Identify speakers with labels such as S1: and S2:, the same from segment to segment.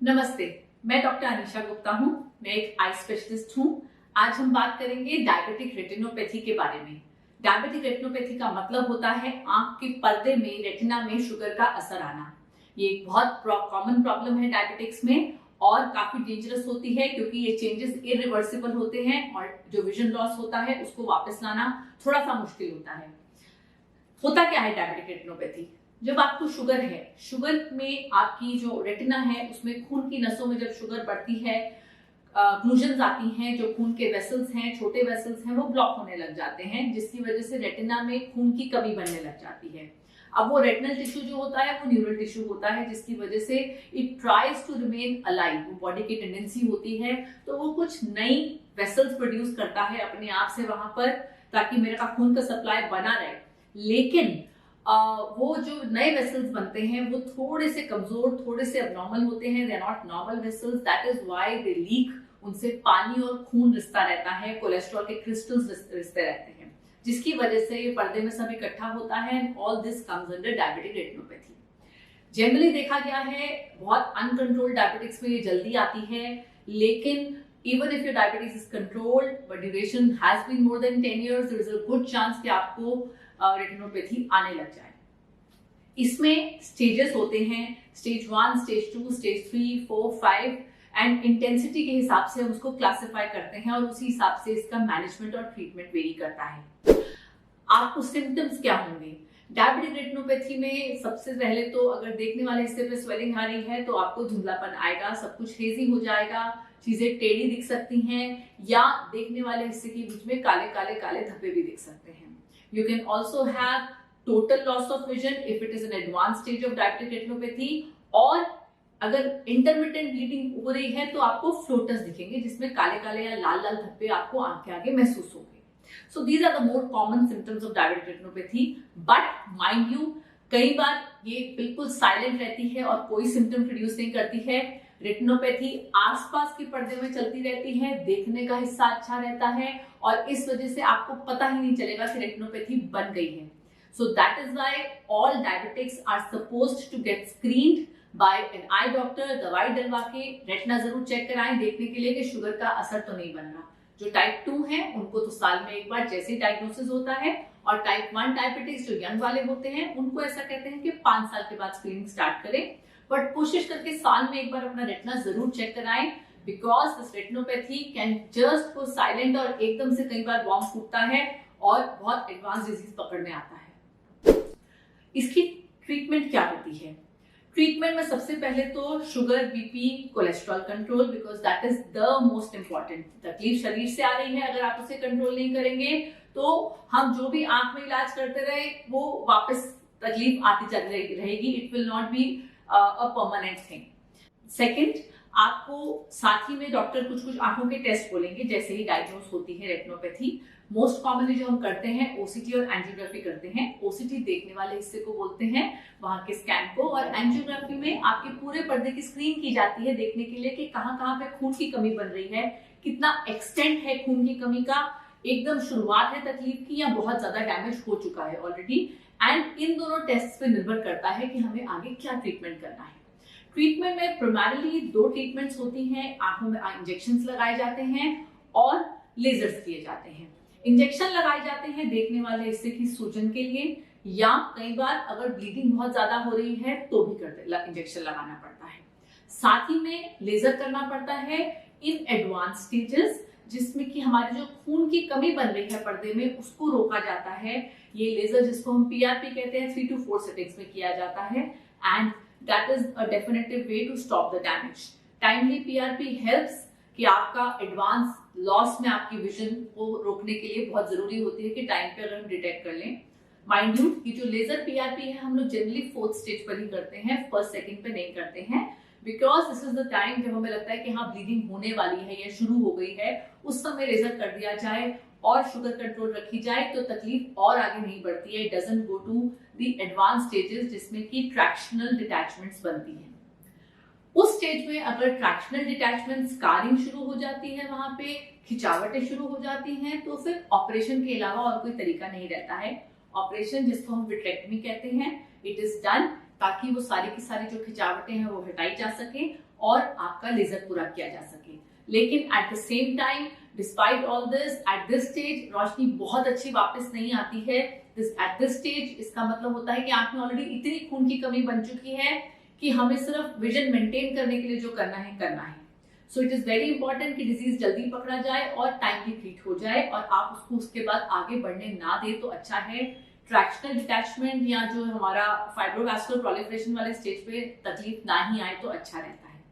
S1: नमस्ते, मैं डॉक्टर अनीशा गुप्ता हूँ। मैं एक आई स्पेशलिस्ट हूँ। आज हम बात करेंगे डायबिटिक रेटिनोपैथी के बारे में। डायबिटिक रेटिनोपैथी का मतलब होता है आंख के पर्दे में, रेटिना में शुगर का असर आना। ये एक बहुत कॉमन प्रॉब्लम है डायबिटिक्स में और काफी डेंजरस होती है क्योंकि ये चेंजेस इरिवर्सिबल होते हैं और जो विजन लॉस होता है उसको वापस लाना थोड़ा सा मुश्किल होता है। होता क्या है डायबिटिक रेटिनोपैथी? जब आपको शुगर है, शुगर में आपकी जो रेटिना है उसमें खून की नसों में जब शुगर बढ़ती है, ओक्लूजन्स आती हैं, जो खून के वेसल्स हैं, छोटे वेसल्स हैं, वो ब्लॉक होने लग जाते हैं, जिसकी वजह से रेटिना में खून की कमी बनने लग जाती है। अब वो रेटिनल टिश्यू जो होता है वो न्यूरल टिश्यू होता है, जिसकी वजह से it tries to remain alive. वो बॉडी की टेंडेंसी होती है तो वो कुछ नई वेसल्स प्रोड्यूस करता है अपने आप से वहां पर, ताकि मेरे का खून का सप्लाई बना रहे। लेकिन वो जो नए वेसल्स बनते हैं वो थोड़े से कमजोर, थोड़े से अबनॉर्मल होते हैं। They are not normal vessels, that is why they leak. उनसे पानी और खून रिश्ता रहता है, कोलेस्ट्रॉल के क्रिस्टल्स रिश्ते रहते हैं, जिसकी वजह से ये पर्दे में सब इकट्ठा होता है। And all this comes under diabetic retinopathy. Generally देखा गया है बहुत अनकंट्रोल्ड डायबिटिक्स में ये जल्दी आती है, लेकिन even if your diabetes is controlled but duration has been more than 10 years, there is a good chance कि आपको रेटिनोपैथी आने लग जाए। इसमें स्टेजेस होते हैं, stage 1, stage 2, stage 3, 4, 5 and intensity के हिसाब से हम उसको क्लासिफाई करते हैं और उसी हिसाब से इसका मैनेजमेंट और ट्रीटमेंट वेरी करता है। आपको सिम्टम्स क्या होंगे डायबिटिक रेटिनोपैथी में? सबसे पहले तो अगर देखने वाले हिस्से पे स्वेलिंग आ रही है तो आपको धुंधलापन आएगा, सब कुछ हेजी हो जाएगा, चीजें टेढ़ी दिख सकती हैं, या देखने वाले हिस्से के बीच में काले काले काले धब्बे भी दिख सकते हैं। You can also have total loss of vision if it is an advance stage of diabetic retinopathy, और अगर इंटरमिटेंट ब्लीडिंग हो रही है तो आपको फ्लोटर्स दिखेंगे, जिसमें काले काले या लाल लाल धब्बे आपको आंख के आगे महसूस होंगे। So these are the more common symptoms of diabetic retinopathy. But mind you, कई बार ये बिल्कुल साइलेंट रहती है और कोई सिम्टम प्रोड्यूस नहीं करती है। रेटिनोपैथी आसपास के पर्दे में चलती रहती है, देखने का हिस्सा अच्छा रहता है और इस वजह से आपको पता ही नहीं चलेगा कि रेटिनोपैथी बन गई है। So that is why all diabetics are supposed to get screened by an eye doctor। दवाई डलवा के रेटिना जरूर चेक कराएं, देखने के लिए कि शुगर का असर तो नहीं बन रहा। जो टाइप 2 है उनको तो साल में एक बार जैसे डायग्नोसिस होता है, और टाइप 1 डायबिटिक्स जो यंग वाले होते हैं उनको ऐसा कहते हैं कि 5 साल के बाद स्क्रीनिंग स्टार्ट करें। बट कोशिश करके साल में एक बार अपना रेटिना जरूर चेक कराएं, because this retinopathy can just go silent और एकदम से कई बार बॉम्ब फूटता है और बहुत एडवांस डिजीज पकड़ में आता है। इसकी ट्रीटमेंट क्या होती है? ट्रीटमेंट में सबसे पहले तो sugar, BP, cholesterol control, because that is the most important. तकलीफ शरीर से आ रही है, अगर आप उसे कंट्रोल नहीं करेंगे तो हम जो भी आंख में इलाज करते रहे वो वापस तकलीफ आती चल रहेगी। It will not be a permanent thing. Second, आपको साथ ही में डॉक्टर कुछ कुछ आंखों के टेस्ट बोलेंगे जैसे ही डायग्नोस होती है रेटिनोपैथी। मोस्ट कॉमनली जो हम करते हैं ओसीटी और एंजियोग्राफी करते हैं। ओसीटी देखने वाले हिस्से को बोलते हैं, वहां के स्कैन को, और एंजियोग्राफी में आपके पूरे पर्दे की स्क्रीन की जाती है देखने के लिए कि कहां कहां पे खून की कमी बन रही है, कितना एक्सटेंट है खून की कमी का, एकदम शुरुआत है तकलीफ की या बहुत ज्यादा डैमेज हो चुका है ऑलरेडी। एंड इन दोनों टेस्ट पे निर्भर करता है कि हमें आगे क्या ट्रीटमेंट करना है। ट्रीटमेंट में प्राइमरीली 2 ट्रीटमेंट्स होती हैं। आंखों में इंजेक्शंस लगाए जाते हैं और लेजर्स किए जाते हैं। इंजेक्शन लगाए जाते हैं देखने वाले हिस्से की सूजन के लिए, या कई बार अगर ब्लीडिंग बहुत ज्यादा हो रही है तो भी इंजेक्शन लगाना पड़ता है। साथ ही में लेजर करना पड़ता है इन एडवांस स्टेजेस, जिसमें कि हमारी जो खून की कमी बन रही है पर्दे में उसको रोका जाता है। ये लेजर जिसको हम पीआरपी कहते हैं 3 to 4 सेटिंग्स में किया जाता है, and that is a definitive way to stop the damage. Timely PRP helps कि आपका एडवांस लॉस में आपकी विजन को रोकने के लिए बहुत जरूरी होती है कि टाइम पे अगर हम डिटेक्ट कर लें। माइंड यू, ये जो लेजर पीआरपी है हम लोग जनरली 4th स्टेज पर ही करते हैं, 1st सेकंड पे नहीं करते हैं, because this is the time जब हमें लगता है कि हाँ ब्लीडिंग होने वाली है या शुरू हो गई है, उस समय लेजर कर दिया जाए और शुगर कंट्रोल रखी जाए तो तकलीफ और आगे नहीं बढ़ती है। It doesn't go to the advance stages जिसमें कि ट्रैक्शनल डिटैचमेंट्स बनती हैं। उस स्टेज में अगर ट्रैक्शनल डिटैचमेंट, स्कारिंग शुरू हो जाती है, वहां पे खिंचावटें शुरू हो जाती हैं, तो फिर ऑपरेशन के अलावा और कोई तरीका नहीं रहता है। ऑपरेशन जिसको हम विट्रेक्टमी कहते हैं, इट इज डन ताकि वो सारी की सारी जो खिंचावटें हैं वो हटाई जा सके और आपका लेजर पूरा किया जा सके। लेकिन at the same time despite all this, at this stage रोशनी बहुत अच्छी वापस नहीं आती है। एट दिस स्टेज इसका मतलब होता है कि आंख में ऑलरेडी इतनी खून की कमी बन चुकी है कि हमें सिर्फ विजन मेंटेन करने के लिए जो करना है। So it is very important कि डिजीज जल्दी पकड़ा जाए और टाइमली ट्रीट हो जाए और आप उसको उसके बाद आगे बढ़ने ना दे तो अच्छा है। ट्रैक्शनल डिटैचमेंट या जो हमारा फाइब्रोवास्कुलर प्रोलिफरेशन वाले स्टेज पे तकलीफ ना ही आए तो अच्छा रहता है।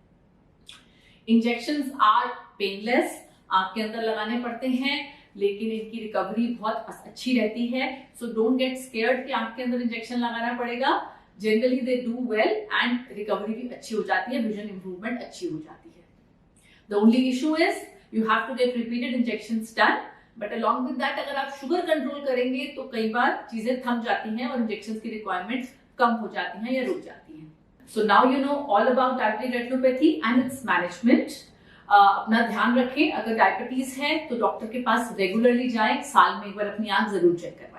S1: इंजेक्शंस आर पेनलेस, आंख के अंदर लगाने पड़ते हैं लेकिन इनकी रिकवरी बहुत अच्छी रहती है। सो डोंट गेट स्केयर्ड कि आंख के अंदर इंजेक्शन लगाना पड़ेगा। Generally they do well and recovery भी अच्छी हो जाती है, विजन इंप्रूवमेंट अच्छी हो जाती है। The only issue is you have to get repeated injections done, but along with that अगर आप शुगर कंट्रोल करेंगे तो कई बार चीजें थम जाती हैं और इंजेक्शंस की रिक्वायरमेंट्स कम हो जाती हैं या रुक जाती हैं। So now you know all about diabetic retinopathy and its management. अपना ध्यान रखें, अगर डायबिटीज है तो डॉक्टर के पास रेगुलरली जाएं, साल में एक बार अपनी आंख जरूर चेक करें।